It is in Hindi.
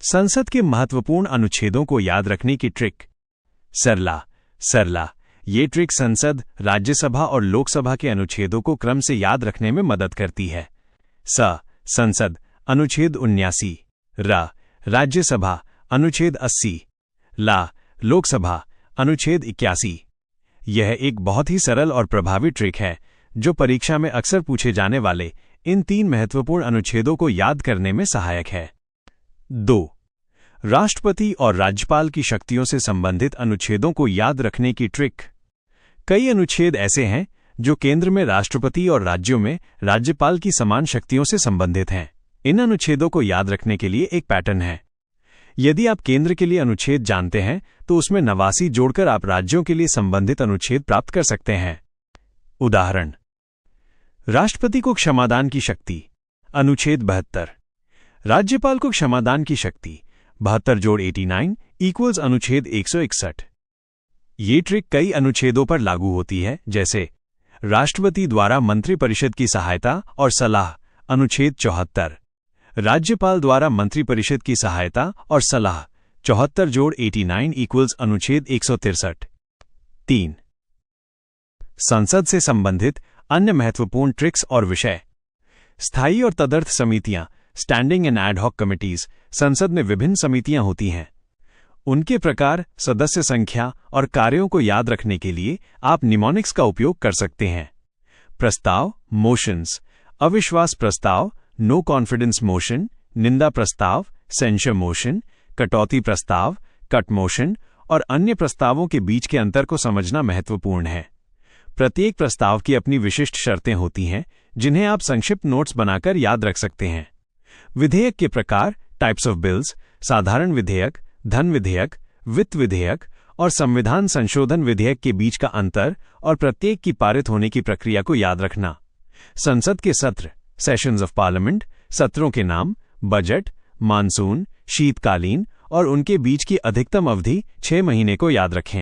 संसद के महत्वपूर्ण अनुच्छेदों को याद रखने की ट्रिक। सरला ये ट्रिक संसद, राज्यसभा और लोकसभा के अनुच्छेदों को क्रम से याद रखने में मदद करती है। संसद अनुच्छेद 79, राज्यसभा अनुच्छेद 80, लोकसभा अनुच्छेद 81। यह एक बहुत ही सरल और प्रभावी ट्रिक है जो परीक्षा में अक्सर पूछे जाने वाले इन 3 महत्वपूर्ण अनुच्छेदों को याद करने में सहायक है। 2. राष्ट्रपति और राज्यपाल की शक्तियों से संबंधित अनुच्छेदों को याद रखने की ट्रिक। कई अनुच्छेद ऐसे हैं जो केंद्र में राष्ट्रपति और राज्यों में राज्यपाल की समान शक्तियों से संबंधित हैं। इन अनुच्छेदों को याद रखने के लिए एक पैटर्न है। यदि आप केंद्र के लिए अनुच्छेद जानते हैं तो उसमें 89 जोड़कर आप राज्यों के लिए संबंधित अनुच्छेद प्राप्त कर सकते हैं। उदाहरण: राष्ट्रपति को क्षमादान की शक्ति, अनुच्छेद 72। राज्यपाल को क्षमादान की शक्ति, 72 जोड़ 89 इक्वल्स अनुच्छेद 161। ये ट्रिक कई अनुच्छेदों पर लागू होती है, जैसे राष्ट्रपति द्वारा मंत्रिपरिषद की सहायता और सलाह, अनुच्छेद 74। राज्यपाल द्वारा मंत्रिपरिषद की सहायता और सलाह, 74 जोड़ 89 इक्वल्स अनुच्छेद 163। 3. संसद से संबंधित अन्य महत्वपूर्ण ट्रिक्स और विषय। स्थायी और तदर्थ समितियां, standing and ad hoc committees. संसद में विभिन्न समितियां होती हैं। उनके प्रकार, सदस्य संख्या और कार्यों को याद रखने के लिए आप निमोनिक्स का उपयोग कर सकते हैं। प्रस्ताव, मोशंस, अविश्वास प्रस्ताव, नो कॉन्फिडेंस मोशन, निंदा प्रस्ताव, सेंशर मोशन, कटौती प्रस्ताव, कट मोशन और अन्य प्रस्तावों के बीच के अंतर को समझना महत्वपूर्ण है। प्रत्येक प्रस्ताव की अपनी विशिष्ट शर्तें होती हैं जिन्हें आप संक्षिप्त नोट्स बनाकर याद रख सकते हैं। विधेयक के प्रकार, टाइप्स ऑफ बिल्स, साधारण विधेयक, धन विधेयक, वित्त विधेयक और संविधान संशोधन विधेयक के बीच का अंतर और प्रत्येक की पारित होने की प्रक्रिया को याद रखना। संसद के सत्र, सेशंस ऑफ पार्लियामेंट, सत्रों के नाम, बजट, मानसून, शीतकालीन और उनके बीच की अधिकतम अवधि 6 महीने को याद रखें।